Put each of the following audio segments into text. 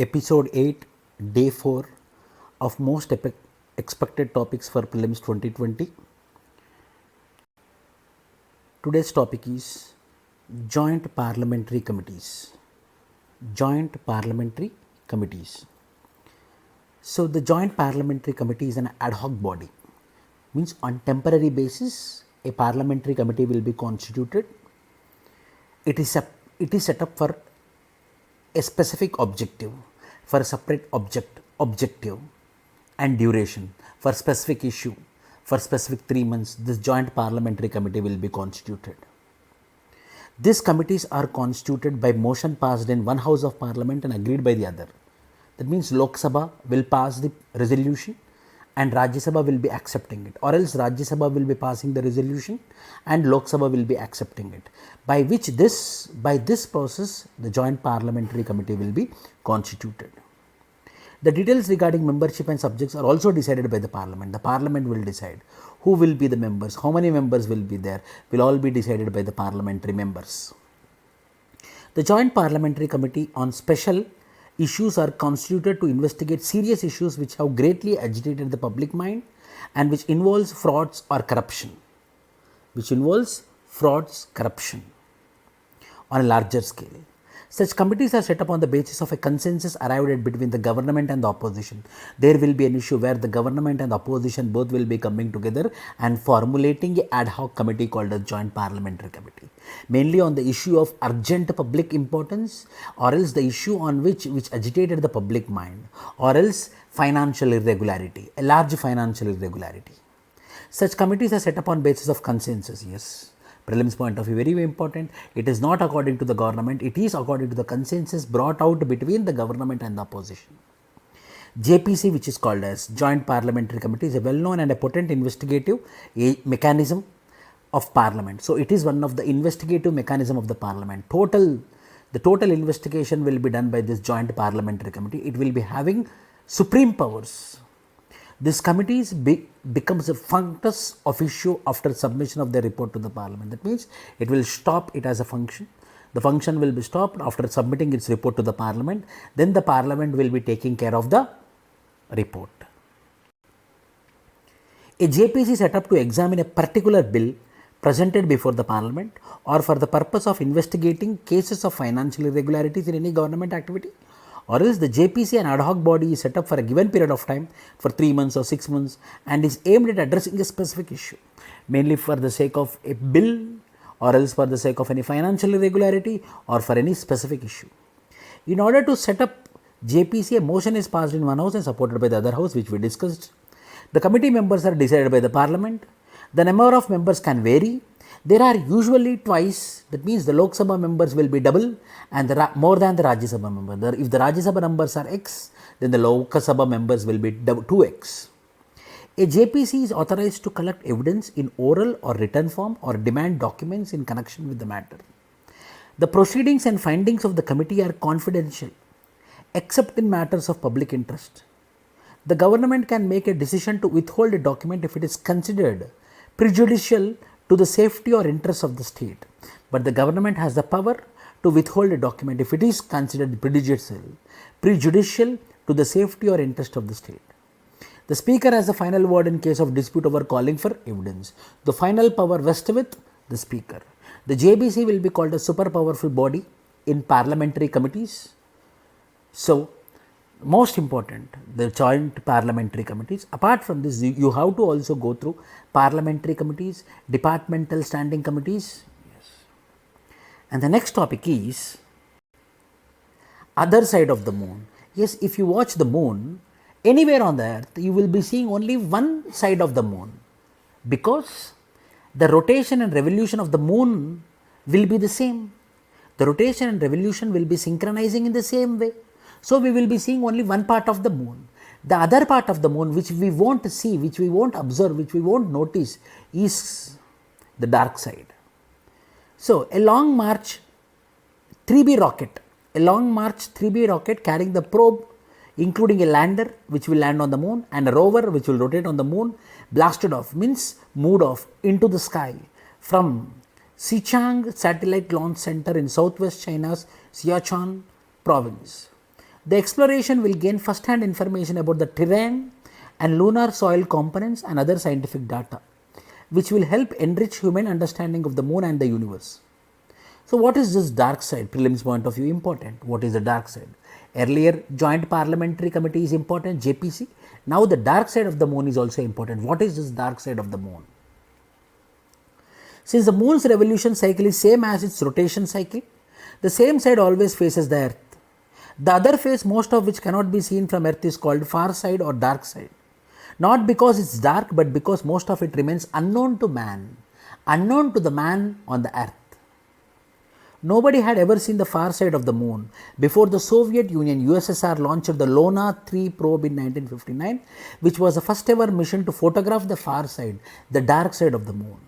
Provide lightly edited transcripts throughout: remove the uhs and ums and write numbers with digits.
Episode 8, Day 4 of Most Expected Topics for Prelims 2020. Today's topic is Joint Parliamentary Committees. Joint Parliamentary Committees. So, the Joint Parliamentary Committee is an ad hoc body. Means on temporary basis, a parliamentary committee will be constituted. It is set up for a specific objective, for a separate objective and duration, for specific issue, for specific 3 months, this joint parliamentary committee will be constituted. These committees are constituted by motion passed in one house of parliament and agreed by the other. That means Lok Sabha will pass the resolution and Rajya Sabha will be accepting it, or else Rajya Sabha will be passing the resolution and Lok Sabha will be accepting it, by this process the joint parliamentary committee will be constituted. The details regarding membership and subjects are also decided by the parliament. The parliament will decide who will be the members, how many members will be there, will all be decided by the parliamentary members. The joint parliamentary committee on special issues are constituted to investigate serious issues which have greatly agitated the public mind and which involves frauds or corruption. On a larger scale. Such committees are set up on the basis of a consensus arrived at between the government and the opposition. There will be an issue where the government and the opposition both will be coming together and formulating an ad hoc committee called a joint parliamentary committee. Mainly on the issue of urgent public importance, or else the issue on which agitated the public mind, or else financial irregularity, a large financial irregularity. Such committees are set up on basis of consensus, yes. Prelims point of view, very, very important. It is not according to the government, it is according to the consensus brought out between the government and the opposition. JPC, which is called as Joint Parliamentary Committee, is a well-known and a potent investigative mechanism of parliament. So, it is one of the investigative mechanism of the parliament. The total investigation will be done by this Joint Parliamentary Committee. It will be having supreme powers. This committee becomes a functus officio after submission of the report to the parliament. That means it will stop it as a function. The function will be stopped after submitting its report to the parliament. Then the parliament will be taking care of the report. A JPC set up to examine a particular bill presented before the parliament or for the purpose of investigating cases of financial irregularities in any government activity, or else the JPC, an ad hoc body, is set up for a given period of time for 3 months or 6 months and is aimed at addressing a specific issue, mainly for the sake of a bill or else for the sake of any financial irregularity or for any specific issue. In order to set up JPC, a motion is passed in one house and supported by the other house, which we discussed. The committee members are decided by the parliament. The number of members can vary. There are usually twice, that means the Lok Sabha members will be double and more than the Rajya Sabha member. If the Rajya Sabha numbers are X, then the Lok Sabha members will be 2X. A JPC is authorized to collect evidence in oral or written form or demand documents in connection with the matter. The proceedings and findings of the committee are confidential, except in matters of public interest. The government can make a decision to withhold a document if it is considered prejudicial to the safety or interests of the state, but the government has the power to withhold a document if it is considered prejudicial to the safety or interest of the state. The speaker has the final word in case of dispute over calling for evidence. The final power rests with the speaker. The JPC will be called a super powerful body in parliamentary committees. So, most important, the joint parliamentary committees. Apart from this, you have to also go through parliamentary committees, departmental standing committees. Yes. And the next topic is other side of the moon. Yes, if you watch the moon, anywhere on the earth, you will be seeing only one side of the moon, because the rotation and revolution of the moon will be the same. The rotation and revolution will be synchronizing in the same way. So, we will be seeing only one part of the moon. The other part of the moon, which we won't see, which we won't observe, which we won't notice, is the dark side. So, a long march 3B rocket carrying the probe, including a lander which will land on the moon and a rover which will rotate on the moon, blasted off, means moved off into the sky from Xichang Satellite Launch Center in southwest China's Sichuan province. The exploration will gain first-hand information about the terrain and lunar soil components and other scientific data, which will help enrich human understanding of the moon and the universe. So, what is this dark side? Prelims point of view important. What is the dark side? Earlier, Joint Parliamentary Committee is important, JPC. Now, the dark side of the moon is also important. What is this dark side of the moon? Since the moon's revolution cycle is same as its rotation cycle, the same side always faces the earth. The other face, most of which cannot be seen from earth, is called far side or dark side. Not because it's dark, but because most of it remains unknown to man, unknown to the man on the earth. Nobody had ever seen the far side of the moon before the Soviet Union USSR launched the Luna 3 probe in 1959, which was the first ever mission to photograph the far side, the dark side of the moon.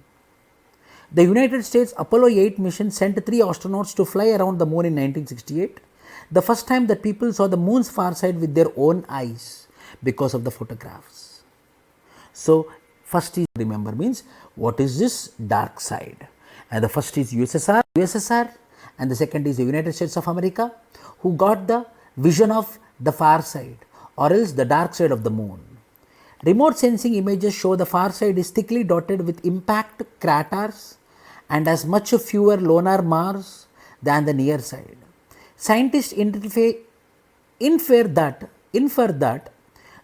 The United States Apollo 8 mission sent 3 astronauts to fly around the moon in 1968, the first time that people saw the moon's far side with their own eyes because of the photographs. So, first is remember means what is this dark side, and the first is USSR, and the second is the United States of America, who got the vision of the far side or else the dark side of the moon. Remote sensing images show the far side is thickly dotted with impact craters and has much fewer lunar Mars than the near side. Scientists infer that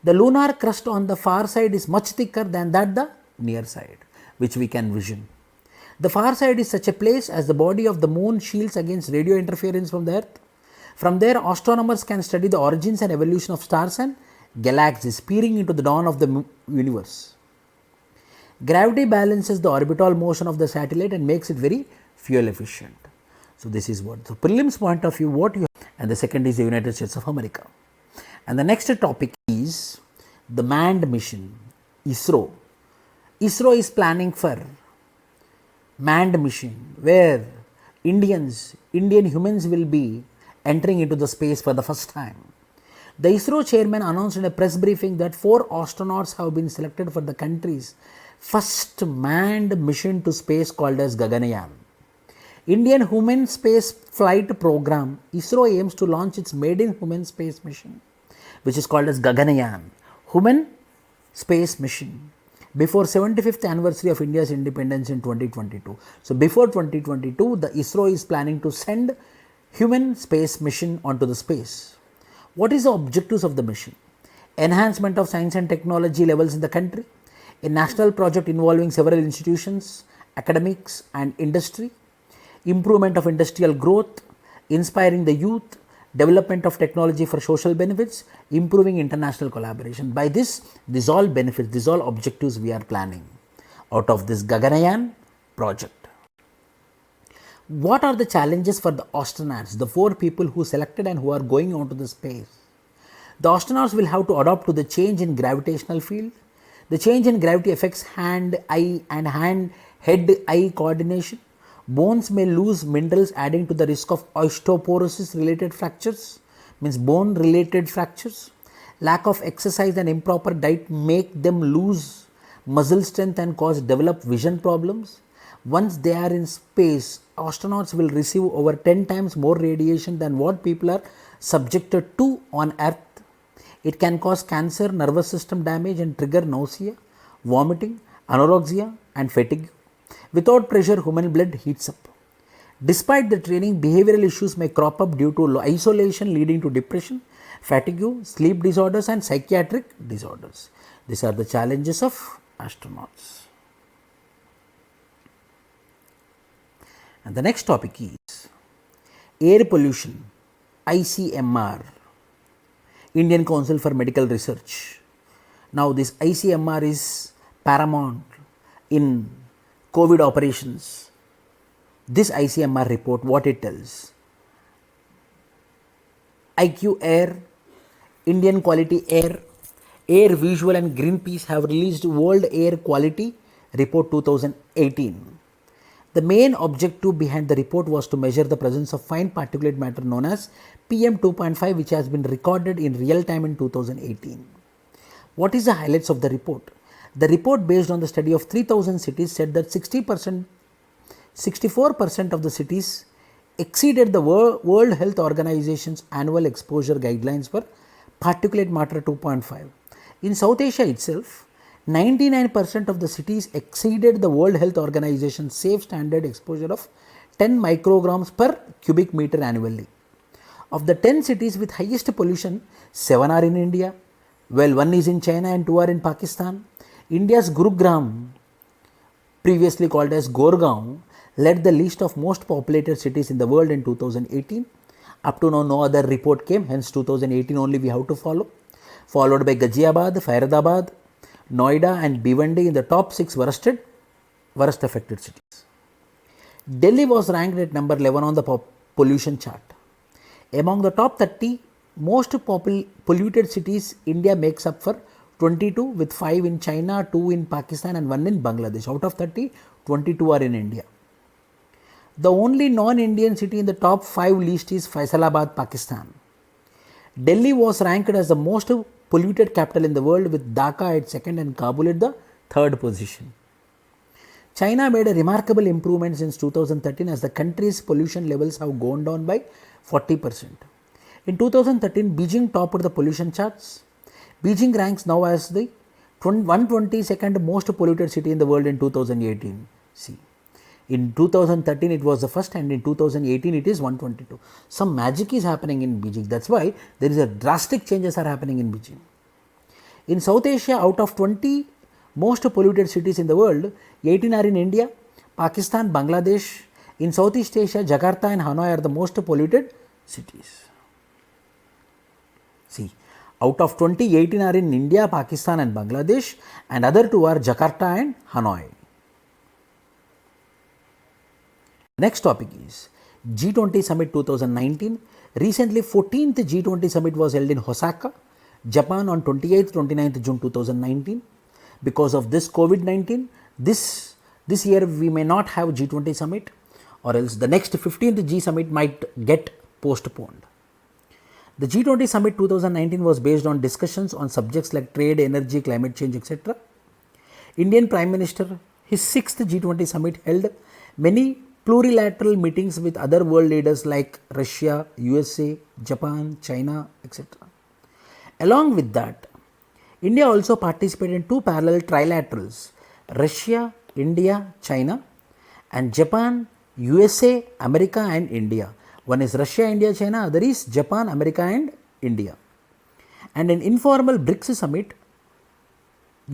the lunar crust on the far side is much thicker than that the near side, which we can vision. The far side is such a place as the body of the moon shields against radio interference from the earth. From there, astronomers can study the origins and evolution of stars and galaxies, peering into the dawn of the universe. Gravity balances the orbital motion of the satellite and makes it very fuel efficient. So, this is what. So, prelims point of view, what you have, and the second is the United States of America. And the next topic is the manned mission, ISRO. ISRO is planning for manned mission where Indian humans will be entering into the space for the first time. The ISRO chairman announced in a press briefing that 4 astronauts have been selected for the country's first manned mission to space called as Gaganyaan. Indian Human Space Flight Program, ISRO aims to launch its maiden human space mission, which is called as Gaganyaan, Human Space Mission, before 75th anniversary of India's independence in 2022. So, before 2022, the ISRO is planning to send human space mission onto the space. What is the objectives of the mission? Enhancement of science and technology levels in the country, a national project involving several institutions, academics and industry, improvement of industrial growth, inspiring the youth, development of technology for social benefits, improving international collaboration. By this all benefits, these all objectives we are planning out of this Gaganyaan project. What are the challenges for the astronauts, the 4 people who selected and who are going on to the space? The astronauts will have to adapt to the change in gravitational field. The change in gravity affects hand-eye and hand-head-eye coordination. Bones may lose minerals, adding to the risk of osteoporosis related fractures, means bone related fractures. Lack of exercise and improper diet make them lose muscle strength and develop vision problems. Once they are in space, astronauts will receive over 10 times more radiation than what people are subjected to on Earth. It can cause cancer, nervous system damage and trigger nausea, vomiting, anorexia and fatigue. Without pressure, human blood heats up. Despite the training, behavioral issues may crop up due to isolation leading to depression, fatigue, sleep disorders and psychiatric disorders. These are the challenges of astronauts. And the next topic is air pollution, ICMR, Indian Council for Medical Research. Now, this ICMR is paramount in COVID operations. This ICMR report, what it tells? IQ Air, Indian Quality Air, Air Visual and Greenpeace have released World Air Quality Report 2018. The main objective behind the report was to measure the presence of fine particulate matter known as PM2.5, which has been recorded in real time in 2018. What is the highlights of the report? The report, based on the study of 3000 cities, said that 64% of the cities exceeded the World Health Organization's annual exposure guidelines for particulate matter 2.5. In South Asia itself, 99% of the cities exceeded the World Health Organization's safe standard exposure of 10 micrograms per cubic meter annually. Of the 10 cities with highest pollution, 7 are in India, while 1 is in China and 2 are in Pakistan. India's Gurugram, previously called as Gorgaon, led the list of most populated cities in the world in 2018. Up to now, no other report came, hence 2018 only we have to follow. Followed by Ghaziabad, Faridabad, Noida and Bhiwandi in the top 6 worst affected cities. Delhi was ranked at number 11 on the pollution chart. Among the top 30 most polluted cities, India makes up for 22, with 5 in China, 2 in Pakistan and 1 in Bangladesh. Out of 30, 22 are in India. The only non-Indian city in the top 5 list is Faisalabad, Pakistan. Delhi was ranked as the most polluted capital in the world, with Dhaka at second and Kabul at the third position. China made a remarkable improvement since 2013 as the country's pollution levels have gone down by 40%. In 2013, Beijing topped the pollution charts. Beijing ranks now as the 122nd most polluted city in the world in 2018. See, in 2013 it was the first, and in 2018 it is 122. Some magic is happening in Beijing. That's why there is a drastic changes are happening in Beijing. In South Asia, out of 20 most polluted cities in the world, 18 are in India, Pakistan, Bangladesh. In Southeast Asia, Jakarta and Hanoi are the most polluted cities. See, out of 20, 18 are in India, Pakistan and Bangladesh, and other 2 are Jakarta and Hanoi. Next topic is G20 Summit 2019. Recently, 14th G20 Summit was held in Osaka, Japan on 28th-29th June 2019. Because of this COVID-19, this year we may not have G20 Summit, or else the next 15th G Summit might get postponed. The G20 Summit 2019 was based on discussions on subjects like trade, energy, climate change, etc. Indian Prime Minister, his 6th G20 Summit, held many plurilateral meetings with other world leaders like Russia, USA, Japan, China, etc. Along with that, India also participated in 2 parallel trilaterals, Russia, India, China, and Japan, USA, America and India. One is Russia, India, China, other is Japan, America and India. And an informal BRICS summit,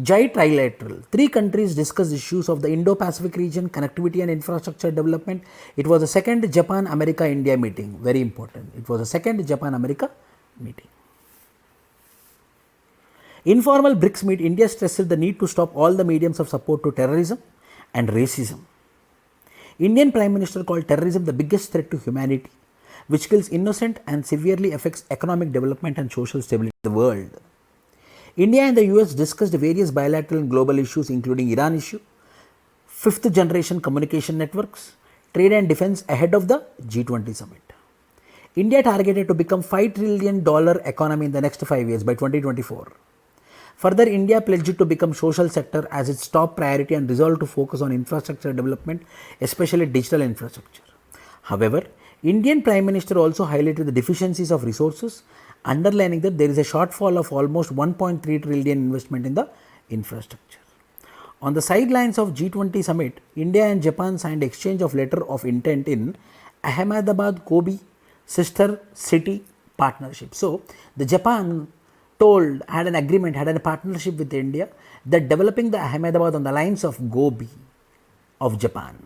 JAI trilateral. 3 countries discussed issues of the Indo-Pacific region, connectivity and infrastructure development. It was the second Japan, America, India meeting. Very important. It was the second Japan, America meeting. Informal BRICS meet, India stressed the need to stop all the mediums of support to terrorism and racism. Indian Prime Minister called terrorism the biggest threat to humanity, which kills innocent and severely affects economic development and social stability in the world. India and the US discussed various bilateral and global issues including Iran issue, 5th generation communication networks, trade and defense ahead of the G20 summit. India targeted to become $5 trillion economy in the next 5 years by 2024. Further, India pledged to become social sector as its top priority and resolved to focus on infrastructure development, especially digital infrastructure. However, Indian Prime Minister also highlighted the deficiencies of resources, underlining that there is a shortfall of almost 1.3 trillion investment in the infrastructure. On the sidelines of G20 summit, India and Japan signed exchange of letter of intent in Ahmedabad Kobe sister city partnership. So, the Japan had an agreement, had a partnership with India that developing the Ahmedabad on the lines of Gobi of Japan.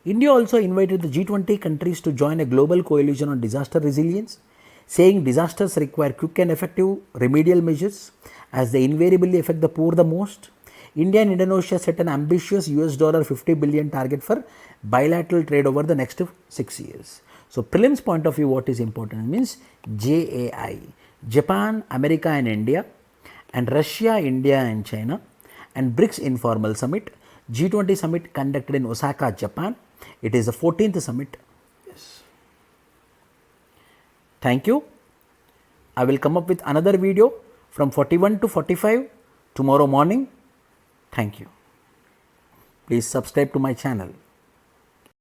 India also invited the G20 countries to join a global coalition on disaster resilience, saying disasters require quick and effective remedial measures as they invariably affect the poor the most. India and Indonesia set an ambitious $50 billion target for bilateral trade over the next 6 years. So, prelims point of view, what is important means JAI. Japan, America and India, and Russia, India and China, and BRICS informal summit, G20 summit conducted in Osaka, Japan. It is the 14th summit. Yes. Thank you. I will come up with another video from 41 to 45 tomorrow morning. Thank you. Please subscribe to my channel.